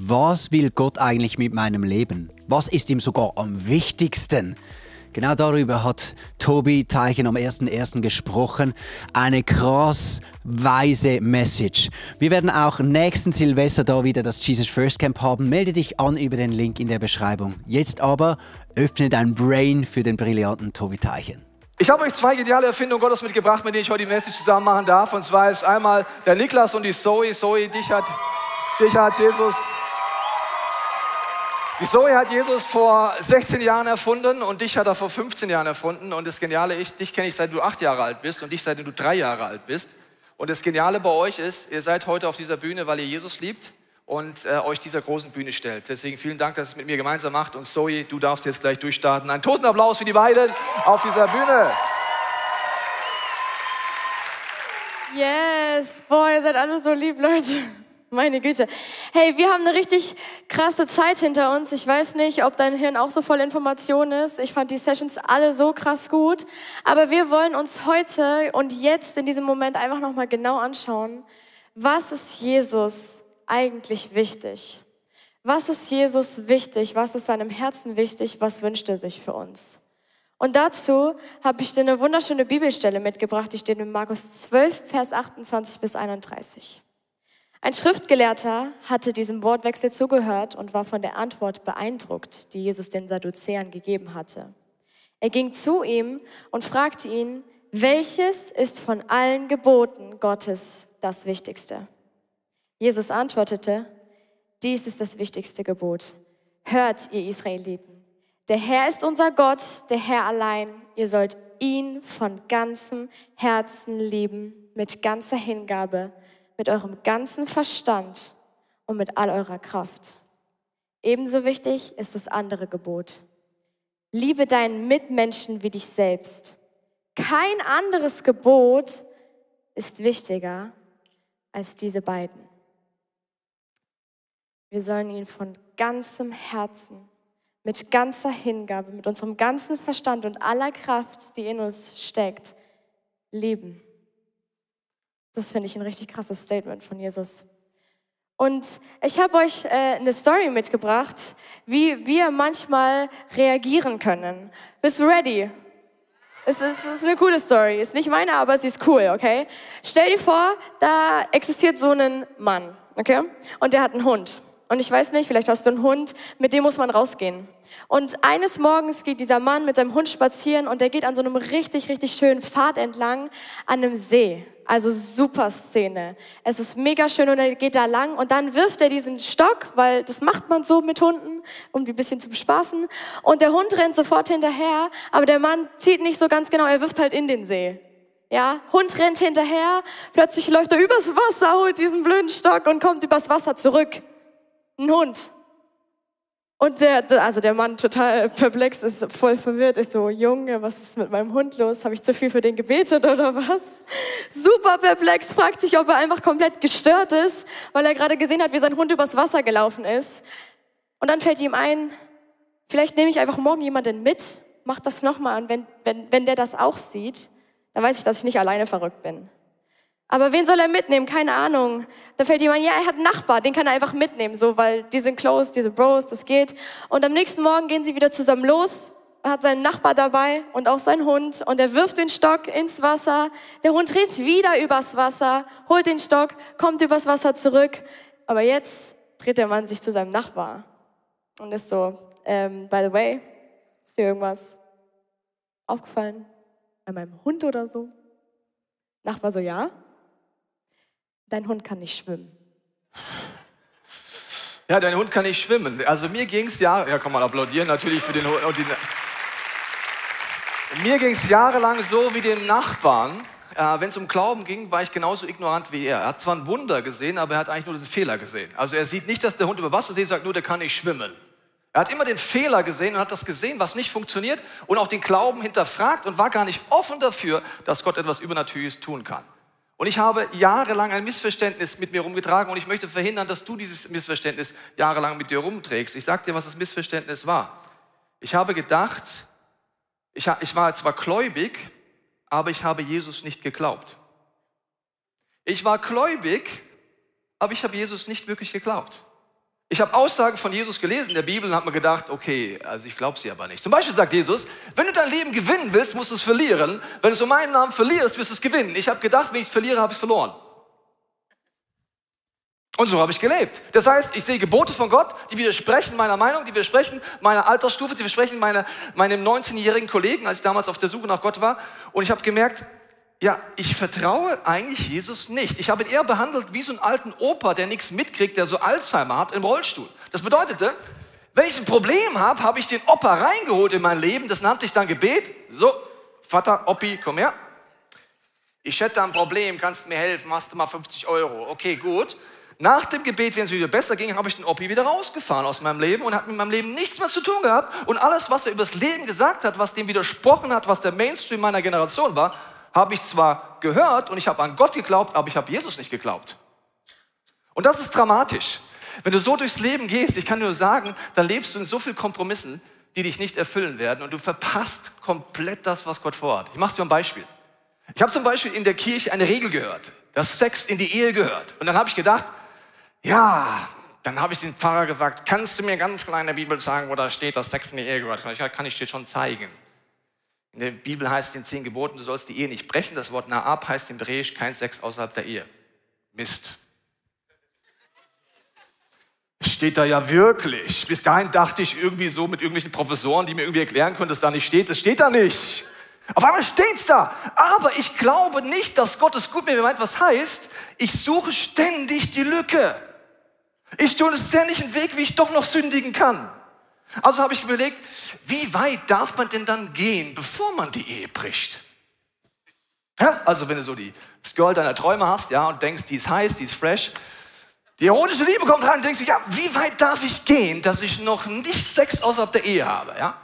Was will Gott eigentlich mit meinem Leben? Was ist ihm sogar am wichtigsten? Genau darüber hat Tobi Teichen am 1.1. gesprochen. Eine krass weise Message. Wir werden auch nächsten Silvester da wieder das Jesus First Camp haben. Melde dich an über den Link in der Beschreibung. Jetzt aber öffne dein Brain für den brillanten Tobi Teichen. Ich habe euch zwei geniale Erfindungen Gottes mitgebracht, mit denen ich heute die Message zusammen machen darf. Und zwar ist einmal der Niklas und die Zoe. Zoe, dich hat Jesus... Die Zoe hat Jesus vor 16 Jahren erfunden und dich hat er vor 15 Jahren erfunden. Und das Geniale ist, dich kenne ich seit du 8 Jahre alt bist und dich seitdem du 3 Jahre alt bist. Und das Geniale bei euch ist, ihr seid heute auf dieser Bühne, weil ihr Jesus liebt und euch dieser großen Bühne stellt. Deswegen vielen Dank, dass ihr es mit mir gemeinsam macht. Und Zoe, du darfst jetzt gleich durchstarten. Einen Totenapplaus für die beiden auf dieser Bühne. Yes, boah, ihr seid alle so lieb, Leute. Meine Güte. Hey, wir haben eine richtig krasse Zeit hinter uns. Ich weiß nicht, ob dein Hirn auch so voll Information ist. Ich fand die Sessions alle so krass gut. Aber wir wollen uns heute und jetzt in diesem Moment einfach nochmal genau anschauen, was ist Jesus eigentlich wichtig? Was ist Jesus wichtig? Was ist seinem Herzen wichtig? Was wünscht er sich für uns? Und dazu habe ich dir eine wunderschöne Bibelstelle mitgebracht, die steht in Markus 12, Vers 28 bis 31. Ein Schriftgelehrter hatte diesem Wortwechsel zugehört und war von der Antwort beeindruckt, die Jesus den Sadduzäern gegeben hatte. Er ging zu ihm und fragte ihn, welches ist von allen Geboten Gottes das Wichtigste? Jesus antwortete, dies ist das wichtigste Gebot. Hört, ihr Israeliten, der Herr ist unser Gott, der Herr allein. Ihr sollt ihn von ganzem Herzen lieben, mit ganzer Hingabe, mit eurem ganzen Verstand und mit all eurer Kraft. Ebenso wichtig ist das andere Gebot. Liebe deinen Mitmenschen wie dich selbst. Kein anderes Gebot ist wichtiger als diese beiden. Wir sollen ihn von ganzem Herzen, mit ganzer Hingabe, mit unserem ganzen Verstand und aller Kraft, die in uns steckt, lieben. Das finde ich ein richtig krasses Statement von Jesus. Und ich habe euch eine Story mitgebracht, wie wir manchmal reagieren können. Bist du ready? Es ist eine coole Story. Ist nicht meine, aber sie ist cool, okay? Stell dir vor, da existiert so ein Mann, okay? Und der hat einen Hund. Und ich weiß nicht, vielleicht hast du einen Hund, mit dem muss man rausgehen. Und eines Morgens geht dieser Mann mit seinem Hund spazieren und der geht an so einem richtig, richtig schönen Pfad entlang an einem See. Also super Szene. Es ist mega schön und er geht da lang und dann wirft er diesen Stock, weil das macht man so mit Hunden, um die ein bisschen zu bespaßen. Und der Hund rennt sofort hinterher, aber der Mann zieht nicht so ganz genau, er wirft halt in den See. Ja, Hund rennt hinterher, plötzlich läuft er übers Wasser, holt diesen blöden Stock und kommt übers Wasser zurück. Ein Hund. Und der Mann total perplex ist, voll verwirrt, ist so, Junge, was ist mit meinem Hund los? Habe ich zu viel für den gebetet oder was? Super perplex, fragt sich, ob er einfach komplett gestört ist, weil er gerade gesehen hat, wie sein Hund übers Wasser gelaufen ist. Und dann fällt ihm ein, vielleicht nehme ich einfach morgen jemanden mit, mach das nochmal. Und wenn der das auch sieht, dann weiß ich, dass ich nicht alleine verrückt bin. Aber wen soll er mitnehmen? Keine Ahnung. Da fällt jemand, ja, er hat einen Nachbar, den kann er einfach mitnehmen, so, weil die sind close, diese Bros, das geht. Und am nächsten Morgen gehen sie wieder zusammen los. Er hat seinen Nachbar dabei und auch seinen Hund und er wirft den Stock ins Wasser. Der Hund rennt wieder übers Wasser, holt den Stock, kommt übers Wasser zurück. Aber jetzt dreht der Mann sich zu seinem Nachbar und ist so, by the way, ist dir irgendwas aufgefallen? Bei meinem Hund oder so? Nachbar so, ja? Dein Hund kann nicht schwimmen. Ja, dein Hund kann nicht schwimmen. Also mir ging es ja kann man applaudieren natürlich für den Hund. Mir ging es jahrelang so wie dem Nachbarn. Wenn es um Glauben ging, war ich genauso ignorant wie er. Er hat zwar ein Wunder gesehen, aber er hat eigentlich nur den Fehler gesehen. Also er sieht nicht, dass der Hund über Wasser sieht, sagt nur, der kann nicht schwimmen. Er hat immer den Fehler gesehen und hat das gesehen, was nicht funktioniert und auch den Glauben hinterfragt und war gar nicht offen dafür, dass Gott etwas Übernatürliches tun kann. Und ich habe jahrelang ein Missverständnis mit mir rumgetragen und ich möchte verhindern, dass du dieses Missverständnis jahrelang mit dir rumträgst. Ich sage dir, was das Missverständnis war. Ich habe gedacht, ich war zwar gläubig, aber ich habe Jesus nicht geglaubt. Ich war gläubig, aber ich habe Jesus nicht wirklich geglaubt. Ich habe Aussagen von Jesus gelesen in der Bibel und habe mir gedacht, okay, also ich glaube sie aber nicht. Zum Beispiel sagt Jesus, wenn du dein Leben gewinnen willst, musst du es verlieren. Wenn du um meinen Namen verlierst, wirst du es gewinnen. Ich habe gedacht, wenn ich es verliere, habe ich es verloren. Und so habe ich gelebt. Das heißt, ich sehe Gebote von Gott, die widersprechen meiner Meinung, die widersprechen meiner Altersstufe, die widersprechen meinem 19-jährigen Kollegen, als ich damals auf der Suche nach Gott war. Und ich habe gemerkt, ja, ich vertraue eigentlich Jesus nicht. Ich habe ihn eher behandelt wie so einen alten Opa, der nichts mitkriegt, der so Alzheimer hat im Rollstuhl. Das bedeutete, wenn ich ein Problem habe, habe ich den Opa reingeholt in mein Leben. Das nannte ich dann Gebet. So, Vater, Oppi, komm her. Ich hätte ein Problem, kannst du mir helfen, hast du mal 50 €. Okay, gut. Nach dem Gebet, wenn es wieder besser ging, habe ich den Oppi wieder rausgefahren aus meinem Leben und habe mit meinem Leben nichts mehr zu tun gehabt. Und alles, was er über das Leben gesagt hat, was dem widersprochen hat, was der Mainstream meiner Generation war, habe ich zwar gehört und ich habe an Gott geglaubt, aber ich habe Jesus nicht geglaubt. Und das ist dramatisch. Wenn du so durchs Leben gehst, ich kann nur sagen, dann lebst du in so vielen Kompromissen, die dich nicht erfüllen werden und du verpasst komplett das, was Gott vorhat. Ich mache dir ein Beispiel. Ich habe zum Beispiel in der Kirche eine Regel gehört, dass Sex in die Ehe gehört. Und dann habe ich gedacht, ja, dann habe ich den Pfarrer gefragt, kannst du mir ganz klar in der Bibel sagen, wo da steht, dass Sex in die Ehe gehört? Kann ich dir schon zeigen. In der Bibel heißt es in 10 Geboten, du sollst die Ehe nicht brechen. Das Wort Na'ab heißt in Hebräisch kein Sex außerhalb der Ehe. Mist. Steht da ja wirklich. Bis dahin dachte ich irgendwie so mit irgendwelchen Professoren, die mir irgendwie erklären können, dass da nicht steht. Das steht da nicht. Auf einmal steht's da. Aber ich glaube nicht, dass Gott es gut mit mir meint. Was heißt, ich suche ständig die Lücke. Ich tue ständig einen Weg, wie ich doch noch sündigen kann. Also habe ich überlegt, wie weit darf man denn dann gehen, bevor man die Ehe bricht? Ja, also wenn du so das Girl deiner Träume hast, ja, und denkst, die ist heiß, die ist fresh, die erotische Liebe kommt rein und denkst du, ja, wie weit darf ich gehen, dass ich noch nicht Sex außerhalb der Ehe habe? Ja?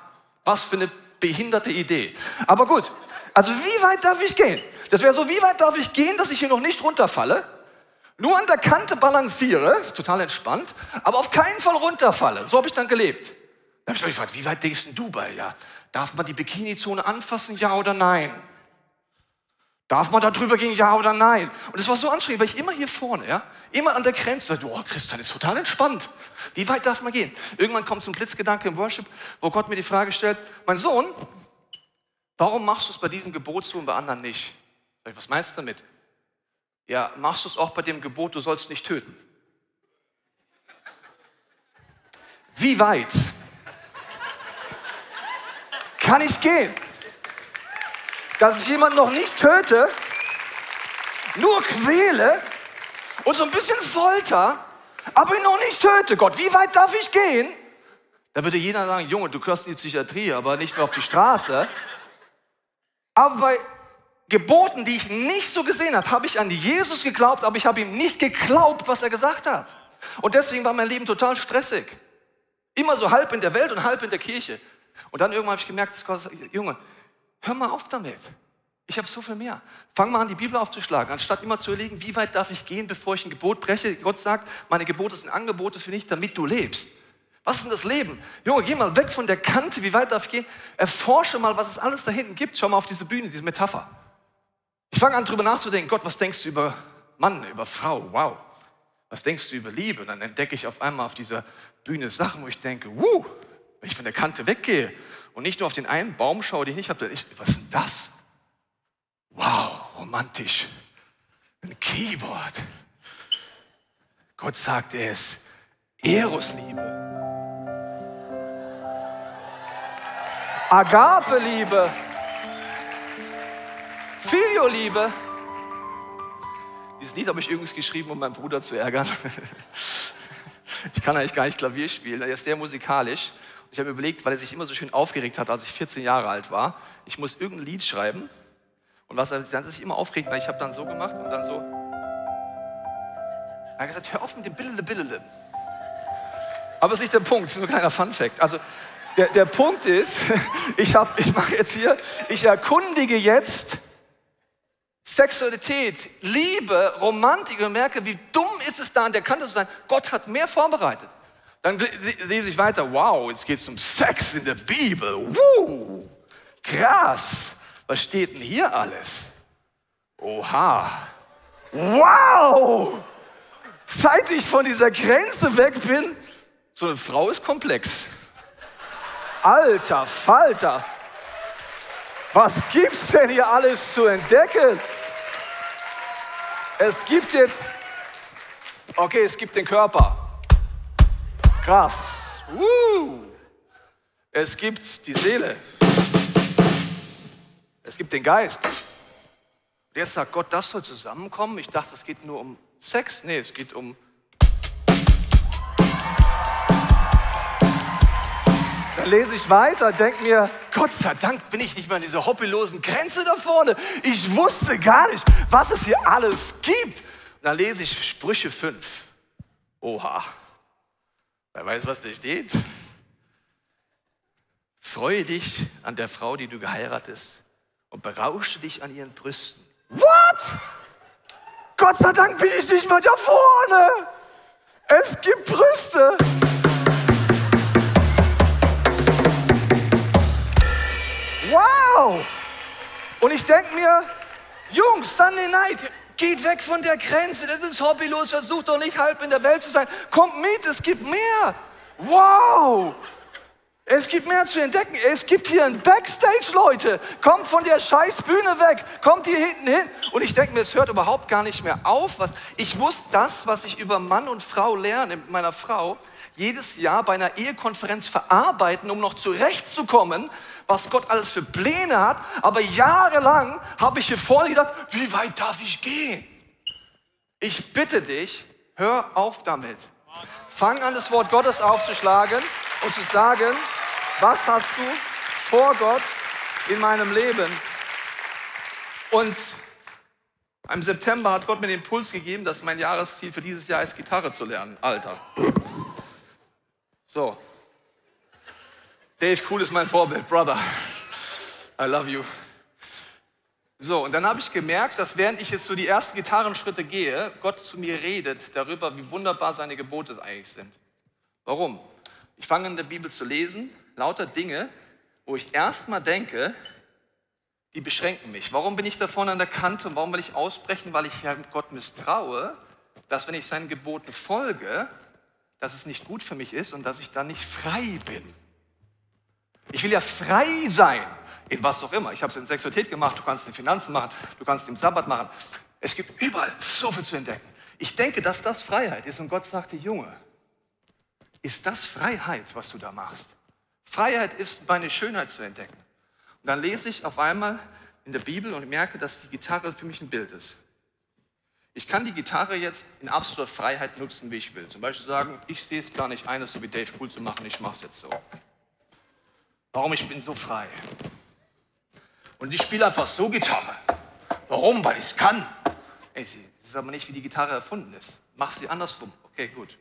Was für eine behinderte Idee. Aber gut, also wie weit darf ich gehen? Das wäre so, wie weit darf ich gehen, dass ich hier noch nicht runterfalle, nur an der Kante balanciere, total entspannt, aber auf keinen Fall runterfalle. So habe ich dann gelebt. Dann habe ich mich gefragt, wie weit denkst du bei? Ja, darf man die Bikini-Zone anfassen, ja oder nein? Darf man da drüber gehen, ja oder nein? Und es war so anstrengend, weil ich immer hier vorne, ja, immer an der Grenze dachte, oh, Christian ist total entspannt. Wie weit darf man gehen? Irgendwann kommt so ein Blitzgedanke im Worship, wo Gott mir die Frage stellt, mein Sohn, warum machst du es bei diesem Gebot so und bei anderen nicht? Sag ich, was meinst du damit? Ja, machst du es auch bei dem Gebot, du sollst nicht töten? Wie weit kann ich gehen, dass ich jemanden noch nicht töte, nur quäle und so ein bisschen folter, aber ihn noch nicht töte? Gott, wie weit darf ich gehen? Da würde jeder sagen, Junge, du gehörst in die Psychiatrie, aber nicht mehr auf die Straße. Aber bei Geboten, die ich nicht so gesehen habe, habe ich an Jesus geglaubt, aber ich habe ihm nicht geglaubt, was er gesagt hat. Und deswegen war mein Leben total stressig. Immer so halb in der Welt und halb in der Kirche. Und dann irgendwann habe ich gemerkt, dass Gott sagt, Junge, hör mal auf damit. Ich habe so viel mehr. Fang mal an, die Bibel aufzuschlagen, anstatt immer zu überlegen, wie weit darf ich gehen, bevor ich ein Gebot breche. Gott sagt, meine Gebote sind Angebote für dich, damit du lebst. Was ist denn das Leben? Junge, geh mal weg von der Kante, wie weit darf ich gehen? Erforsche mal, was es alles da hinten gibt. Schau mal auf diese Bühne, diese Metapher. Ich fange an, darüber nachzudenken, Gott, was denkst du über Mann, über Frau? Wow. Was denkst du über Liebe? Und dann entdecke ich auf einmal auf dieser Bühne Sachen, wo ich denke, wenn ich von der Kante weggehe und nicht nur auf den einen Baum schaue, den ich nicht habe, was ist denn das? Wow, romantisch. Ein Keyboard. Gott sagt, er ist Eros-Liebe. Agape-Liebe. Filio-Liebe. Dieses Lied habe ich übrigens geschrieben, um meinen Bruder zu ärgern. Ich kann eigentlich gar nicht Klavier spielen, er ist sehr musikalisch. Ich habe mir überlegt, weil er sich immer so schön aufgeregt hat, als ich 14 Jahre alt war, ich muss irgendein Lied schreiben. Und was er sich immer aufregt, weil ich habe dann so gemacht und dann so. Er hat gesagt, hör auf mit dem Billele. Aber das ist nicht der Punkt, das ist nur ein kleiner Funfact. Also der Punkt ist, ich erkundige jetzt Sexualität, Liebe, Romantik und merke, wie dumm ist es da an der Kante zu sein. Gott hat mehr vorbereitet. Dann lese ich weiter, wow, jetzt geht es um Sex in der Bibel. Krass, was steht denn hier alles? Oha, wow, seit ich von dieser Grenze weg bin, So eine Frau ist komplex. Alter Falter. Was gibt's denn hier alles zu entdecken? Es gibt jetzt, okay, es gibt den Körper. Krass. Es gibt die Seele. Es gibt den Geist. Jetzt sagt Gott, das soll zusammenkommen. Ich dachte, es geht nur um Sex. Nee, es geht um... Dann lese ich weiter, denke mir, Gott sei Dank bin ich nicht mehr an dieser hobbylosen Grenze da vorne. Ich wusste gar nicht, was es hier alles gibt. Und dann lese ich Sprüche 5. Oha. Wer weiß, was da steht? Freue dich an der Frau, die du geheiratet und berausche dich an ihren Brüsten. What? Gott sei Dank bin ich nicht mehr da vorne. Es gibt Brüste. Wow. Und ich denke mir, Jungs, Sunday Night, geht weg von der Grenze. Das ist hobbylos. Versucht doch nicht halb in der Welt zu sein. Kommt mit, es gibt mehr. Wow. Es gibt mehr zu entdecken. Es gibt hier ein Backstage, Leute. Kommt von der scheiß Bühne weg. Kommt hier hinten hin. Und ich denke mir, es hört überhaupt gar nicht mehr auf. Ich muss das, was ich über Mann und Frau lerne mit meiner Frau, jedes Jahr bei einer Ehekonferenz verarbeiten, um noch zurechtzukommen, was Gott alles für Pläne hat. Aber jahrelang habe ich hier vorne gedacht, wie weit darf ich gehen? Ich bitte dich, hör auf damit. Fang an, das Wort Gottes aufzuschlagen und zu sagen, was hast du vor Gott in meinem Leben? Und im September hat Gott mir den Impuls gegeben, dass mein Jahresziel für dieses Jahr ist, Gitarre zu lernen. Alter. So. Dave Cool ist mein Vorbild, Brother. I love you. So, und dann habe ich gemerkt, dass während ich jetzt so die ersten Gitarrenschritte gehe, Gott zu mir redet darüber, wie wunderbar seine Gebote eigentlich sind. Warum? Ich fange in der Bibel zu lesen, lauter Dinge, wo ich erstmal denke, die beschränken mich. Warum bin ich da vorne an der Kante und warum will ich ausbrechen? Weil ich ja Gott misstraue, dass wenn ich seinen Geboten folge, dass es nicht gut für mich ist und dass ich dann nicht frei bin. Ich will ja frei sein, in was auch immer. Ich habe es in Sexualität gemacht, du kannst es in Finanzen machen, du kannst es im Sabbat machen. Es gibt überall so viel zu entdecken. Ich denke, dass das Freiheit ist und Gott sagte, Junge, ist das Freiheit, was du da machst? Freiheit ist, meine Schönheit zu entdecken. Und dann lese ich auf einmal in der Bibel und merke, dass die Gitarre für mich ein Bild ist. Ich kann die Gitarre jetzt in absoluter Freiheit nutzen, wie ich will. Zum Beispiel sagen, ich sehe es gar nicht ein, das so wie Dave Cool zu machen, ich mache es jetzt so. Warum? Ich bin so frei. Und ich spiele einfach so Gitarre. Warum? Weil ich es kann. Ey, das ist aber nicht, wie die Gitarre erfunden ist. Mach sie andersrum. Okay, gut.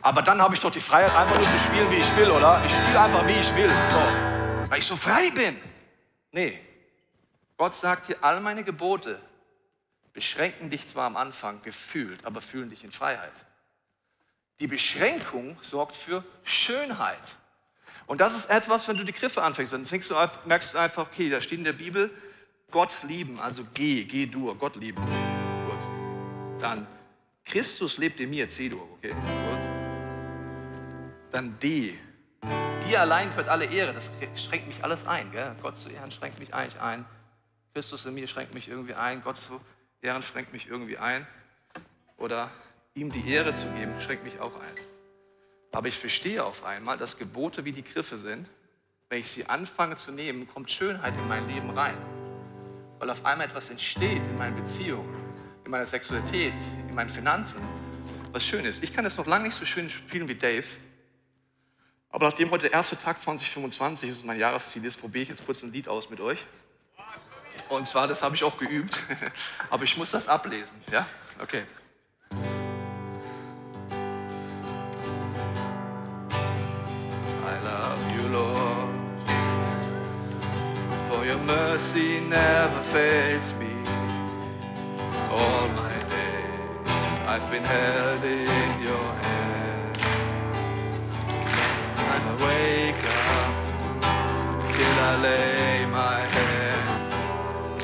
Aber dann habe ich doch die Freiheit, einfach nur zu spielen, wie ich will, oder? Ich spiele einfach, wie ich will. So. Weil ich so frei bin. Nee. Gott sagt hier, all meine Gebote beschränken dich zwar am Anfang gefühlt, aber fühlen dich in Freiheit. Die Beschränkung sorgt für Schönheit. Und das ist etwas, wenn du die Griffe anfängst, dann merkst du einfach, okay, da steht in der Bibel, Gott lieben, also G-Dur, Gott lieben. Gut. Dann Christus lebt in mir, C-Dur, okay. Gut. Dann D. Dir allein gehört alle Ehre, das schränkt mich alles ein. Gell? Gott zu ehren schränkt mich eigentlich ein. Christus in mir schränkt mich irgendwie ein. Gott zu ehren schränkt mich irgendwie ein. Oder ihm die Ehre zu geben, schränkt mich auch ein. Aber ich verstehe auf einmal, dass Gebote wie die Griffe sind. Wenn ich sie anfange zu nehmen, kommt Schönheit in mein Leben rein. Weil auf einmal etwas entsteht in meinen Beziehungen, in meiner Sexualität, in meinen Finanzen, was schön ist. Ich kann es noch lange nicht so schön spielen wie Dave. Aber nachdem heute der erste Tag 2025 ist, mein Jahresziel ist, probiere ich jetzt kurz ein Lied aus mit euch. Und zwar, das habe ich auch geübt, aber ich muss das ablesen. Ja? Okay. I love you, Lord, for your mercy never fails me. All my days I've been held in your hand. And I wake up till I lay my head.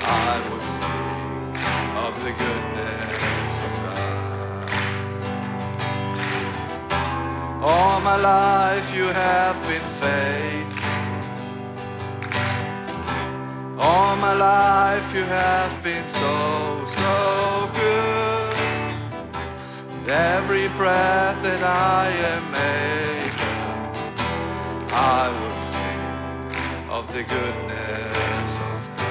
I will sing of the goodness of God. All my life you have been faithful. All my life you have been so, so good. And every breath that I am making, I will sing of the goodness of God.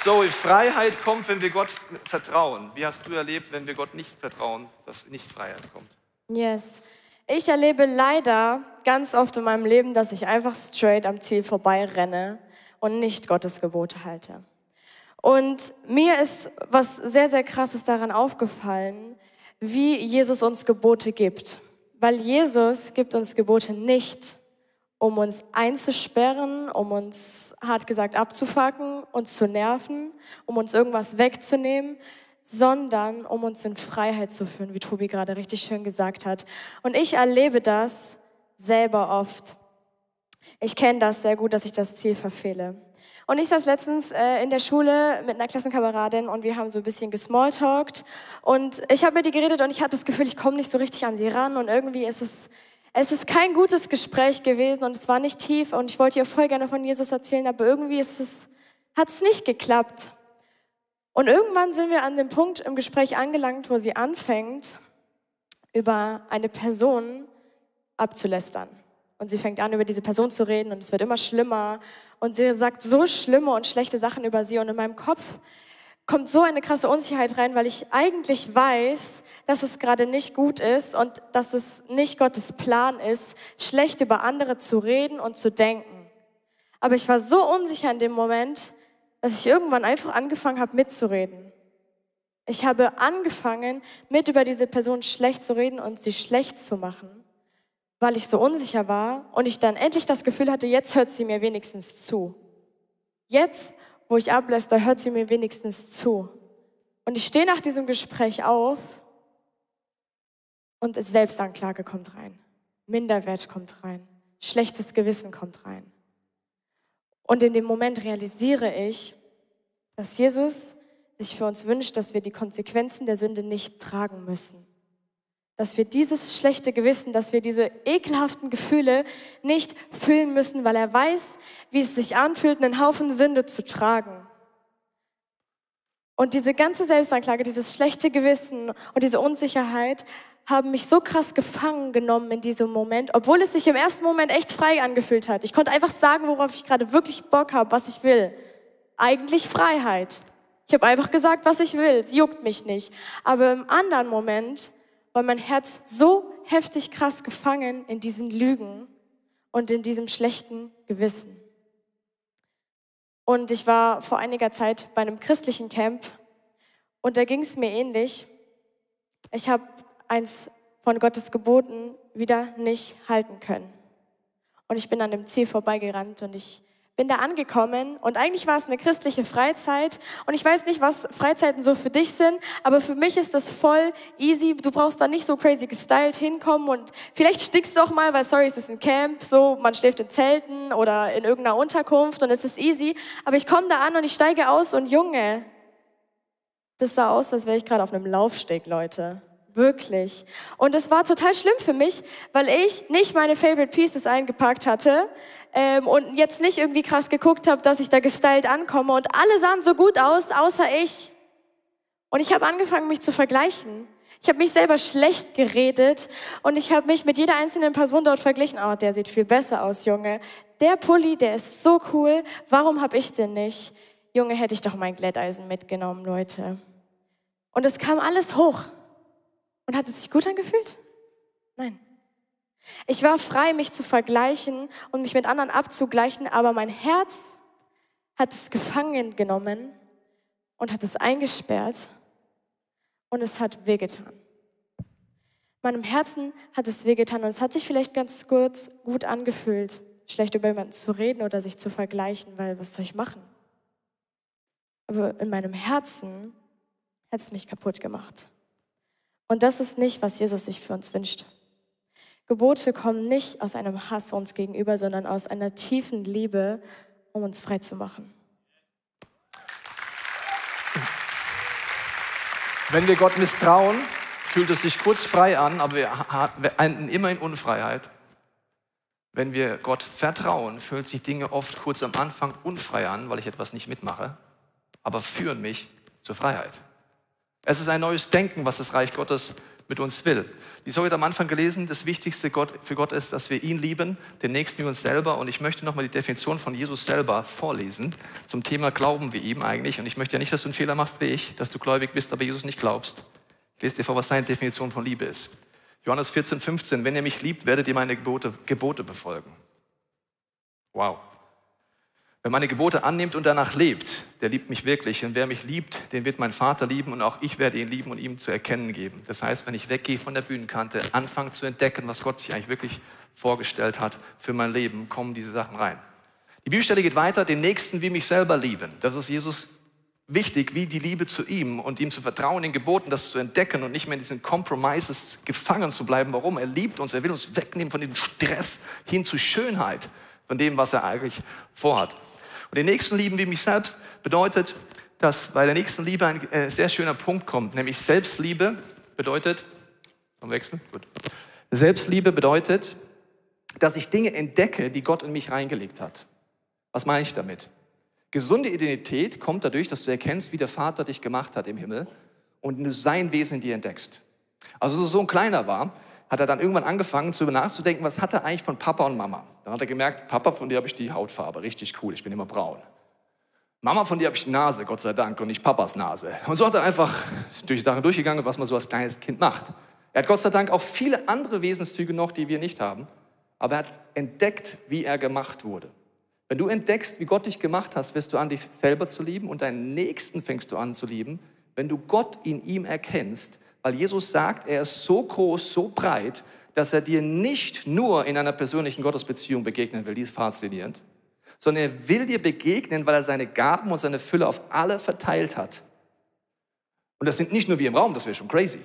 So, Freiheit kommt, wenn wir Gott vertrauen. Wie hast du erlebt, wenn wir Gott nicht vertrauen, dass nicht Freiheit kommt? Yes. Ich erlebe leider ganz oft in meinem Leben, dass ich einfach straight am Ziel vorbei renne und nicht Gottes Gebote halte. Und mir ist was sehr, sehr Krasses daran aufgefallen, wie Jesus uns Gebote gibt. Weil Jesus gibt uns Gebote nicht, um uns einzusperren, um uns, hart gesagt, abzufacken, uns zu nerven, um uns irgendwas wegzunehmen, sondern um uns in Freiheit zu führen, wie Tobi gerade richtig schön gesagt hat. Und ich erlebe das selber oft. Ich kenne das sehr gut, dass ich das Ziel verfehle. Und ich saß letztens in der Schule mit einer Klassenkameradin und wir haben so ein bisschen gesmalltalkt. Und ich habe mit ihr geredet und ich hatte das Gefühl, ich komme nicht so richtig an sie ran. Und irgendwie ist es kein gutes Gespräch gewesen und es war nicht tief. Und ich wollte ihr voll gerne von Jesus erzählen, aber irgendwie hat es nicht geklappt. Und irgendwann sind wir an dem Punkt im Gespräch angelangt, wo sie anfängt, über eine Person abzulästern. Und sie fängt an, über diese Person zu reden und es wird immer schlimmer. Und sie sagt so schlimme und schlechte Sachen über sie. Und in meinem Kopf kommt so eine krasse Unsicherheit rein, weil ich eigentlich weiß, dass es gerade nicht gut ist und dass es nicht Gottes Plan ist, schlecht über andere zu reden und zu denken. Aber ich war so unsicher in dem Moment, dass ich irgendwann einfach angefangen habe, mitzureden. Ich habe angefangen, mit über diese Person schlecht zu reden und sie schlecht zu machen, weil ich so unsicher war und ich dann endlich das Gefühl hatte, jetzt hört sie mir wenigstens zu. Jetzt, wo ich ablässt, hört sie mir wenigstens zu. Und ich stehe nach diesem Gespräch auf und Selbstanklage kommt rein. Minderwert kommt rein. Schlechtes Gewissen kommt rein. Und in dem Moment realisiere ich, dass Jesus sich für uns wünscht, dass wir die Konsequenzen der Sünde nicht tragen müssen. Dass wir dieses schlechte Gewissen, dass wir diese ekelhaften Gefühle nicht fühlen müssen, weil er weiß, wie es sich anfühlt, einen Haufen Sünde zu tragen. Und diese ganze Selbstanklage, dieses schlechte Gewissen und diese Unsicherheit haben mich so krass gefangen genommen in diesem Moment, obwohl es sich im ersten Moment echt frei angefühlt hat. Ich konnte einfach sagen, worauf ich gerade wirklich Bock habe, was ich will. Eigentlich Freiheit. Ich habe einfach gesagt, was ich will. Es juckt mich nicht. Aber im anderen Moment war mein Herz so heftig krass gefangen in diesen Lügen und in diesem schlechten Gewissen. Und ich war vor einiger Zeit bei einem christlichen Camp und da ging es mir ähnlich. Ich habe eins von Gottes Geboten wieder nicht halten können. Und ich bin an dem Ziel vorbeigerannt und ich bin da angekommen und eigentlich war es eine christliche Freizeit und ich weiß nicht, was Freizeiten so für dich sind, aber für mich ist das voll easy. Du brauchst da nicht so crazy gestylt hinkommen und vielleicht stickst du auch mal, weil sorry, es ist ein Camp, so man schläft in Zelten oder in irgendeiner Unterkunft und es ist easy, aber ich komme da an und ich steige aus und Junge, das sah aus, als wäre ich gerade auf einem Laufsteg, Leute. Wirklich. Und es war total schlimm für mich, weil ich nicht meine Favorite Pieces eingepackt hatte und jetzt nicht irgendwie krass geguckt habe, dass ich da gestylt ankomme. Und alle sahen so gut aus, außer ich. Und ich habe angefangen, mich zu vergleichen. Ich habe mich selber schlecht geredet und ich habe mich mit jeder einzelnen Person dort verglichen. Oh, der sieht viel besser aus, Junge. Der Pulli, der ist so cool. Warum habe ich den nicht? Junge, hätte ich doch mein Glätteisen mitgenommen, Leute. Und es kam alles hoch. Und hat es sich gut angefühlt? Nein. Ich war frei, mich zu vergleichen und mich mit anderen abzugleichen, aber mein Herz hat es gefangen genommen und hat es eingesperrt und es hat wehgetan. Meinem Herzen hat es wehgetan und es hat sich vielleicht ganz kurz gut angefühlt, schlecht über jemanden zu reden oder sich zu vergleichen, weil was soll ich machen? Aber in meinem Herzen hat es mich kaputt gemacht. Und das ist nicht, was Jesus sich für uns wünscht. Gebote kommen nicht aus einem Hass uns gegenüber, sondern aus einer tiefen Liebe, um uns frei zu machen. Wenn wir Gott misstrauen, fühlt es sich kurz frei an, aber wir enden immer in Unfreiheit. Wenn wir Gott vertrauen, fühlen sich Dinge oft kurz am Anfang unfrei an, weil ich etwas nicht mitmache, aber führen mich zur Freiheit. Es ist ein neues Denken, was das Reich Gottes mit uns will. Die Story am Anfang gelesen, das Wichtigste für Gott ist, dass wir ihn lieben, den Nächsten wie uns selber. Und ich möchte nochmal die Definition von Jesus selber vorlesen zum Thema Glauben wir ihm eigentlich. Und ich möchte ja nicht, dass du einen Fehler machst wie ich, dass du gläubig bist, aber Jesus nicht glaubst. Ich lese dir vor, was seine Definition von Liebe ist. Johannes 14,15, wenn ihr mich liebt, werdet ihr meine Gebote befolgen. Wow. Wer meine Gebote annimmt und danach lebt, der liebt mich wirklich. Und wer mich liebt, den wird mein Vater lieben und auch ich werde ihn lieben und ihm zu erkennen geben. Das heißt, wenn ich weggehe von der Bühnenkante, anfange zu entdecken, was Gott sich eigentlich wirklich vorgestellt hat für mein Leben, kommen diese Sachen rein. Die Bibelstelle geht weiter, den Nächsten wie mich selber lieben. Das ist Jesus wichtig, wie die Liebe zu ihm und ihm zu vertrauen, den Geboten, das zu entdecken und nicht mehr in diesen Compromises gefangen zu bleiben. Warum? Er liebt uns, er will uns wegnehmen von dem Stress hin zu Schönheit, von dem, was er eigentlich vorhat. Und den Nächsten lieben wie mich selbst bedeutet, dass bei der nächsten Liebe ein sehr schöner Punkt kommt, nämlich Selbstliebe bedeutet, Selbstliebe bedeutet, dass ich Dinge entdecke, die Gott in mich reingelegt hat. Was meine ich damit? Gesunde Identität kommt dadurch, dass du erkennst, wie der Vater dich gemacht hat im Himmel und du sein Wesen in dir entdeckst. Also so ein Kleiner war, hat er dann irgendwann angefangen, darüber nachzudenken, was hat er eigentlich von Papa und Mama. Dann hat er gemerkt, Papa, von dir habe ich die Hautfarbe, richtig cool, ich bin immer braun. Mama, von dir habe ich die Nase, Gott sei Dank, und nicht Papas Nase. Und so hat er einfach durch die Sachen durchgegangen, was man so als kleines Kind macht. Er hat Gott sei Dank auch viele andere Wesenszüge noch, die wir nicht haben, aber er hat entdeckt, wie er gemacht wurde. Wenn du entdeckst, wie Gott dich gemacht hast, wirst du an, dich selber zu lieben und deinen Nächsten fängst du an zu lieben, wenn du Gott in ihm erkennst, weil Jesus sagt, er ist so groß, so breit, dass er dir nicht nur in einer persönlichen Gottesbeziehung begegnen will, die ist faszinierend, sondern er will dir begegnen, weil er seine Gaben und seine Fülle auf alle verteilt hat. Und das sind nicht nur wir im Raum, das wäre schon crazy.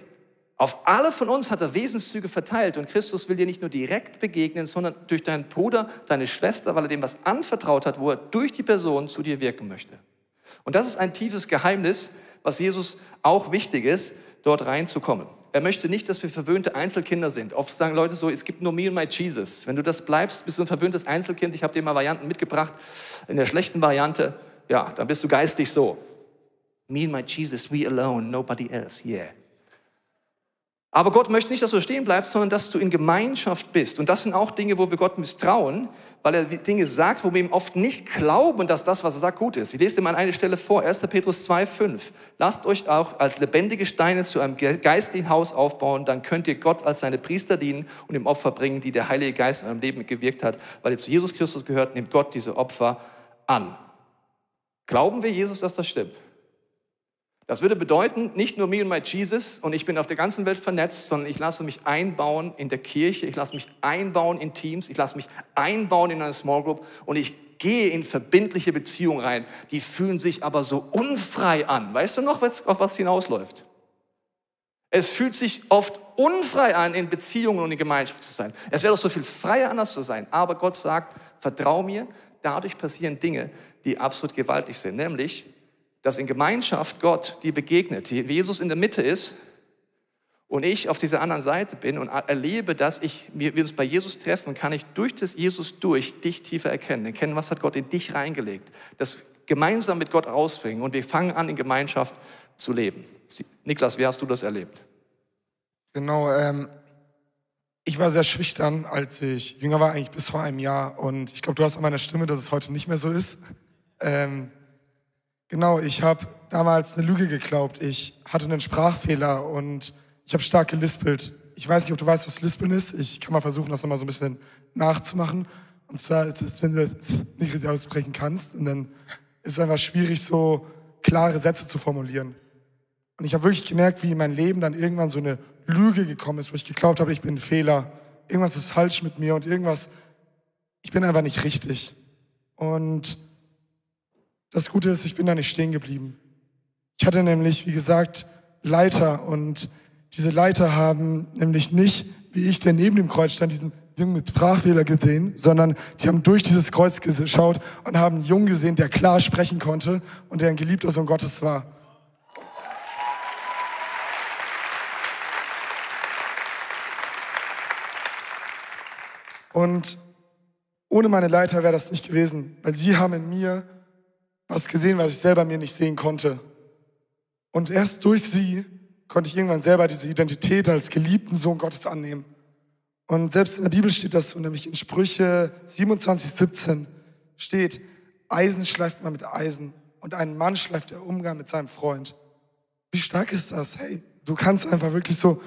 Auf alle von uns hat er Wesenszüge verteilt und Christus will dir nicht nur direkt begegnen, sondern durch deinen Bruder, deine Schwester, weil er dem was anvertraut hat, wo er durch die Person zu dir wirken möchte. Und das ist ein tiefes Geheimnis, was Jesus auch wichtig ist, dort reinzukommen. Er möchte nicht, dass wir verwöhnte Einzelkinder sind. Oft sagen Leute so, es gibt nur me and my Jesus. Wenn du das bleibst, bist du ein verwöhntes Einzelkind. Ich habe dir mal Varianten mitgebracht. In der schlechten Variante, ja, dann bist du geistig so. Me and my Jesus, we alone, nobody else, yeah. Aber Gott möchte nicht, dass du stehen bleibst, sondern dass du in Gemeinschaft bist. Und das sind auch Dinge, wo wir Gott misstrauen, weil er Dinge sagt, wo wir ihm oft nicht glauben, dass das, was er sagt, gut ist. Ich lese dir mal eine Stelle vor, 1. Petrus 2,5. Lasst euch auch als lebendige Steine zu einem geistigen Haus aufbauen, dann könnt ihr Gott als seine Priester dienen und ihm Opfer bringen, die der Heilige Geist in eurem Leben gewirkt hat. Weil ihr zu Jesus Christus gehört, nimmt Gott diese Opfer an. Glauben wir Jesus, dass das stimmt? Das würde bedeuten, nicht nur me and my Jesus und ich bin auf der ganzen Welt vernetzt, sondern ich lasse mich einbauen in der Kirche, ich lasse mich einbauen in Teams, ich lasse mich einbauen in eine Small Group und ich gehe in verbindliche Beziehungen rein. Die fühlen sich aber so unfrei an. Weißt du noch, auf was hinausläuft? Es fühlt sich oft unfrei an, in Beziehungen und in Gemeinschaft zu sein. Es wäre doch so viel freier, anders zu sein. Aber Gott sagt, vertrau mir, dadurch passieren Dinge, die absolut gewaltig sind. Nämlich, dass in Gemeinschaft Gott dir begegnet, Jesus in der Mitte ist und ich auf dieser anderen Seite bin und erlebe, dass wir uns bei Jesus treffen, kann ich durch das Jesus dich tiefer erkennen, was hat Gott in dich reingelegt, das gemeinsam mit Gott rausbringen und wir fangen an, in Gemeinschaft zu leben. Niklas, wie hast du das erlebt? Genau, ich war sehr schüchtern, als ich jünger war, eigentlich bis vor einem Jahr und ich glaube, du hast an meiner Stimme, dass es heute nicht mehr so ist. Genau, ich habe damals eine Lüge geglaubt. Ich hatte einen Sprachfehler und ich habe stark gelispelt. Ich weiß nicht, ob du weißt, was Lispeln ist. Ich kann mal versuchen, das nochmal so ein bisschen nachzumachen. Und zwar ist es, wenn du nicht richtig aussprechen kannst. Und dann ist es einfach schwierig, so klare Sätze zu formulieren. Und ich habe wirklich gemerkt, wie in mein Leben dann irgendwann so eine Lüge gekommen ist, wo ich geglaubt habe, ich bin ein Fehler. Irgendwas ist falsch mit mir und ich bin einfach nicht richtig. Und das Gute ist, ich bin da nicht stehen geblieben. Ich hatte nämlich, wie gesagt, Leiter und diese Leiter haben nämlich nicht, wie ich, der neben dem Kreuz stand, diesen Jungen mit Sprachfehler gesehen, sondern die haben durch dieses Kreuz geschaut und haben einen Jungen gesehen, der klar sprechen konnte und der ein geliebter Sohn Gottes war. Und ohne meine Leiter wäre das nicht gewesen, weil sie haben in mir was gesehen, was ich selber mir nicht sehen konnte. Und erst durch sie konnte ich irgendwann selber diese Identität als geliebten Sohn Gottes annehmen. Und selbst in der Bibel steht das, und nämlich in Sprüche 27,17 steht, Eisen schleift man mit Eisen und einen Mann schleift der Umgang mit seinem Freund. Wie stark ist das? Hey, du kannst einfach wirklich so,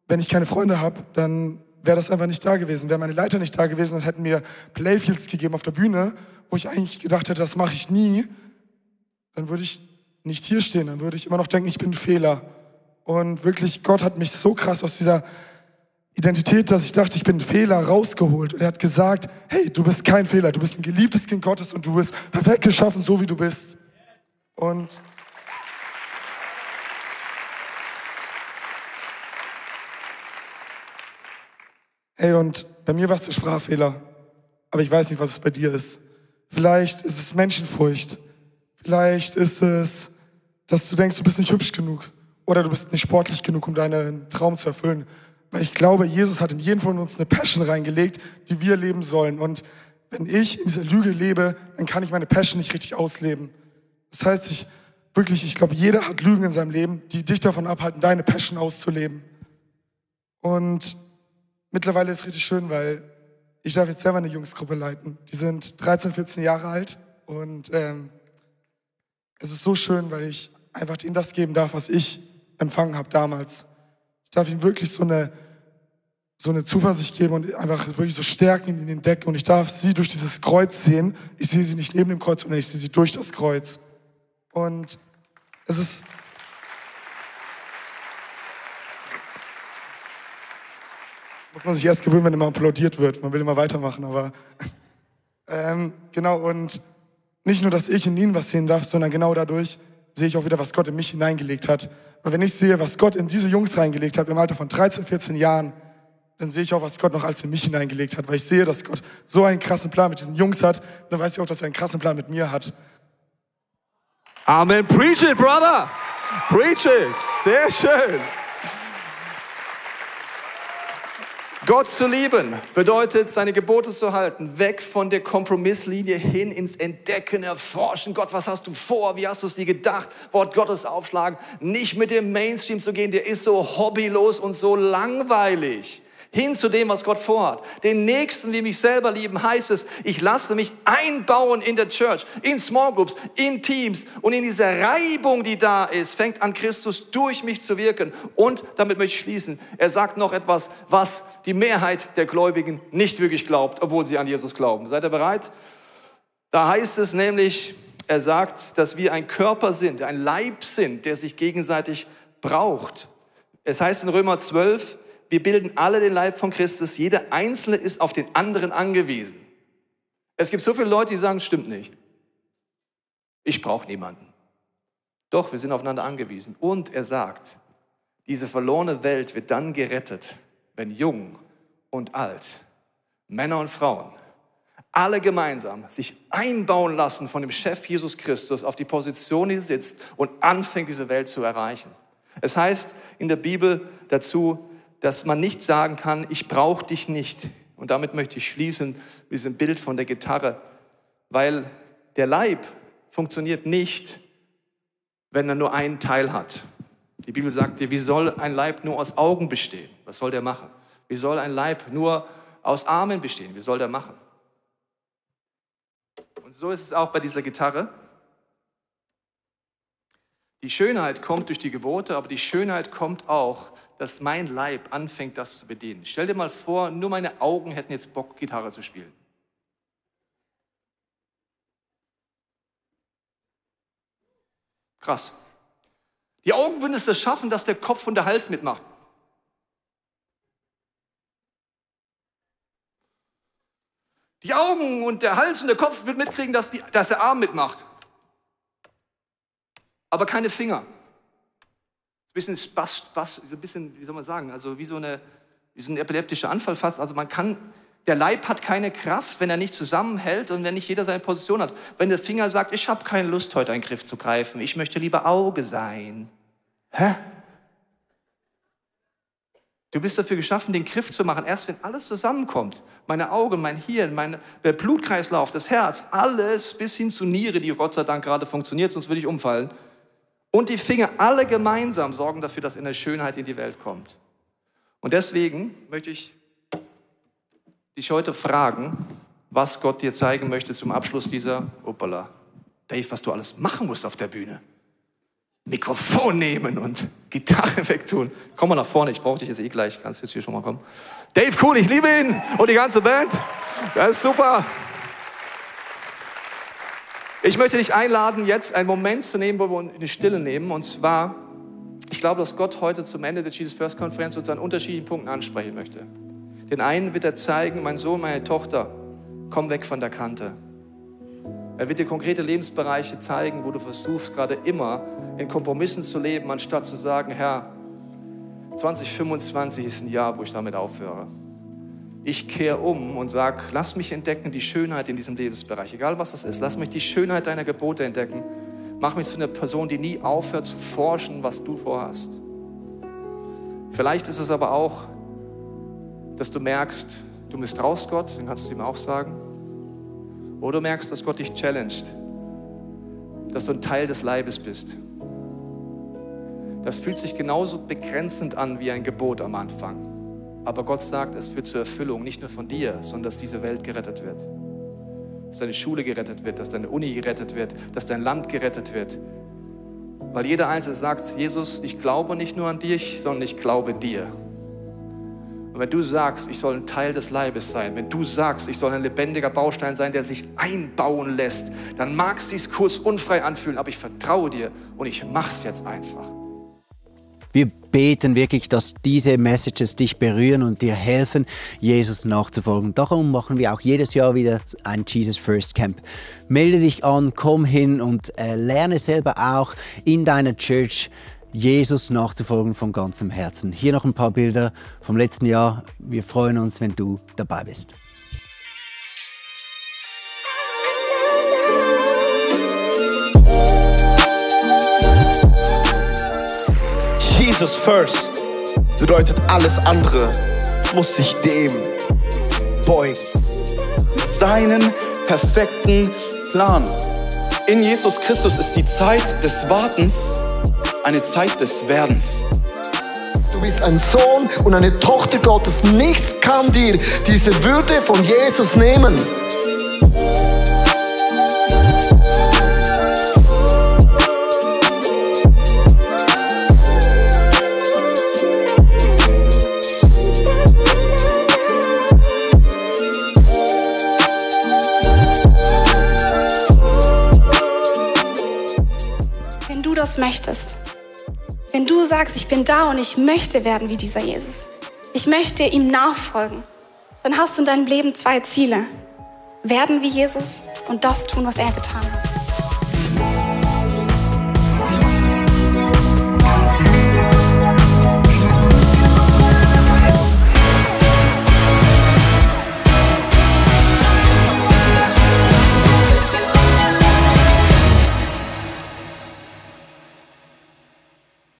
wenn ich keine Freunde habe, dann wäre das einfach nicht da gewesen. Wäre meine Leiter nicht da gewesen und hätten mir Playfields gegeben auf der Bühne, wo ich eigentlich gedacht hätte, das mache ich nie, dann würde ich nicht hier stehen. Dann würde ich immer noch denken, ich bin ein Fehler. Und wirklich, Gott hat mich so krass aus dieser Identität, dass ich dachte, ich bin ein Fehler, rausgeholt. Und er hat gesagt, hey, du bist kein Fehler, du bist ein geliebtes Kind Gottes und du bist perfekt geschaffen, so wie du bist. Und hey, und bei mir war es der Sprachfehler. Aber ich weiß nicht, was es bei dir ist. Vielleicht ist es Menschenfurcht. Vielleicht ist es, dass du denkst, du bist nicht hübsch genug. Oder du bist nicht sportlich genug, um deinen Traum zu erfüllen. Weil ich glaube, Jesus hat in jeden von uns eine Passion reingelegt, die wir leben sollen. Und wenn ich in dieser Lüge lebe, dann kann ich meine Passion nicht richtig ausleben. Das heißt, ich glaube, jeder hat Lügen in seinem Leben, die dich davon abhalten, deine Passion auszuleben. Und mittlerweile ist es richtig schön, weil ich darf jetzt selber eine Jungsgruppe leiten. Die sind 13, 14 Jahre alt und es ist so schön, weil ich einfach ihnen das geben darf, was ich empfangen habe damals. Ich darf ihnen wirklich so eine Zuversicht geben und einfach wirklich so stärken in den Decken und ich darf sie durch dieses Kreuz sehen. Ich sehe sie nicht neben dem Kreuz, sondern ich sehe sie durch das Kreuz. Und es ist... Muss man sich erst gewöhnen, wenn immer applaudiert wird. Man will immer weitermachen, aber genau. Und nicht nur, dass ich in ihnen was sehen darf, sondern genau dadurch sehe ich auch wieder, was Gott in mich hineingelegt hat. Weil wenn ich sehe, was Gott in diese Jungs reingelegt hat, im Alter von 13, 14 Jahren, dann sehe ich auch, was Gott noch alles in mich hineingelegt hat. Weil ich sehe, dass Gott so einen krassen Plan mit diesen Jungs hat, dann weiß ich auch, dass er einen krassen Plan mit mir hat. Amen. Preach it, brother. Preach it. Sehr schön. Gott zu lieben bedeutet, seine Gebote zu halten, weg von der Kompromisslinie hin ins Entdecken, Erforschen. Gott, was hast du vor? Wie hast du es dir gedacht? Wort Gottes aufschlagen. Nicht mit dem Mainstream zu gehen, der ist so hobbylos und so langweilig. Hin zu dem, was Gott vorhat. Den Nächsten wie mich selber lieben, heißt es, ich lasse mich einbauen in der Church, in Small Groups, in Teams und in dieser Reibung, die da ist, fängt an Christus durch mich zu wirken. Und damit möchte ich schließen. Er sagt noch etwas, was die Mehrheit der Gläubigen nicht wirklich glaubt, obwohl sie an Jesus glauben. Seid ihr bereit? Da heißt es nämlich, er sagt, dass wir ein Körper sind, ein Leib sind, der sich gegenseitig braucht. Es heißt in Römer 12, wir bilden alle den Leib von Christus. Jeder Einzelne ist auf den anderen angewiesen. Es gibt so viele Leute, die sagen, es stimmt nicht. Ich brauche niemanden. Doch, wir sind aufeinander angewiesen. Und er sagt, diese verlorene Welt wird dann gerettet, wenn jung und alt, Männer und Frauen, alle gemeinsam sich einbauen lassen von dem Chef Jesus Christus auf die Position, die er sitzt und anfängt, diese Welt zu erreichen. Es heißt in der Bibel dazu, dass man nicht sagen kann, ich brauche dich nicht. Und damit möchte ich schließen mit diesem Bild von der Gitarre, weil der Leib funktioniert nicht, wenn er nur einen Teil hat. Die Bibel sagt dir, wie soll ein Leib nur aus Augen bestehen? Was soll der machen? Wie soll ein Leib nur aus Armen bestehen? Wie soll der machen? Und so ist es auch bei dieser Gitarre. Die Schönheit kommt durch die Gebote, aber die Schönheit kommt auch, dass mein Leib anfängt, das zu bedienen. Stell dir mal vor, nur meine Augen hätten jetzt Bock, Gitarre zu spielen. Krass. Die Augen würden es schaffen, dass der Kopf und der Hals mitmachen. Die Augen und der Hals und der Kopf würden mitkriegen, dass der Arm mitmacht. Aber keine Finger. Ein bisschen, wie soll man sagen, also wie so ein epileptischer Anfall fast. Also der Leib hat keine Kraft, wenn er nicht zusammenhält und wenn nicht jeder seine Position hat. Wenn der Finger sagt, ich habe keine Lust, heute einen Griff zu greifen, ich möchte lieber Auge sein. Hä? Du bist dafür geschaffen, den Griff zu machen, erst wenn alles zusammenkommt. Meine Augen, mein Hirn, der Blutkreislauf, das Herz, alles bis hin zur Niere, die Gott sei Dank gerade funktioniert, sonst würde ich umfallen. Und die Finger, alle gemeinsam sorgen dafür, dass eine Schönheit in die Welt kommt. Und deswegen möchte ich dich heute fragen, was Gott dir zeigen möchte zum Abschluss dieser, Dave, was du alles machen musst auf der Bühne. Mikrofon nehmen und Gitarre wegtun. Komm mal nach vorne, ich brauche dich jetzt gleich. Kannst jetzt hier schon mal kommen. Dave, cool, ich liebe ihn und die ganze Band. Das ist super. Ich möchte dich einladen, jetzt einen Moment zu nehmen, wo wir eine Stille nehmen. Und zwar, ich glaube, dass Gott heute zum Ende der Jesus First Konferenz uns an unterschiedlichen Punkten ansprechen möchte. Den einen wird er zeigen, mein Sohn, meine Tochter, komm weg von der Kante. Er wird dir konkrete Lebensbereiche zeigen, wo du versuchst, gerade immer in Kompromissen zu leben, anstatt zu sagen, Herr, 2025 ist ein Jahr, wo ich damit aufhöre. Ich kehre um und sage, lass mich entdecken die Schönheit in diesem Lebensbereich, egal was das ist. Lass mich die Schönheit deiner Gebote entdecken. Mach mich zu einer Person, die nie aufhört zu forschen, was du vorhast. Vielleicht ist es aber auch, dass du merkst, du misstraust Gott, dann kannst du es ihm auch sagen. Oder du merkst, dass Gott dich challenged, dass du ein Teil des Leibes bist. Das fühlt sich genauso begrenzend an wie ein Gebot am Anfang. Aber Gott sagt, es führt zur Erfüllung, nicht nur von dir, sondern dass diese Welt gerettet wird. Dass deine Schule gerettet wird, dass deine Uni gerettet wird, dass dein Land gerettet wird. Weil jeder Einzelne sagt, Jesus, ich glaube nicht nur an dich, sondern ich glaube dir. Und wenn du sagst, ich soll ein Teil des Leibes sein, wenn du sagst, ich soll ein lebendiger Baustein sein, der sich einbauen lässt, dann mag es sich kurz unfrei anfühlen, aber ich vertraue dir und ich mache es jetzt einfach. Wir beten wirklich, dass diese Messages dich berühren und dir helfen, Jesus nachzufolgen. Darum machen wir auch jedes Jahr wieder ein Jesus First Camp. Melde dich an, komm hin und lerne selber auch in deiner Church Jesus nachzufolgen von ganzem Herzen. Hier noch ein paar Bilder vom letzten Jahr. Wir freuen uns, wenn du dabei bist. Jesus first bedeutet, alles andere muss sich dem beugen. Seinen perfekten Plan. In Jesus Christus ist die Zeit des Wartens eine Zeit des Werdens. Du bist ein Sohn und eine Tochter Gottes. Nichts kann dir diese Würde von Jesus nehmen. Wenn du das möchtest, wenn du sagst, ich bin da und ich möchte werden wie dieser Jesus, ich möchte ihm nachfolgen, dann hast du in deinem Leben 2 Ziele. Werden wie Jesus und das tun, was er getan hat.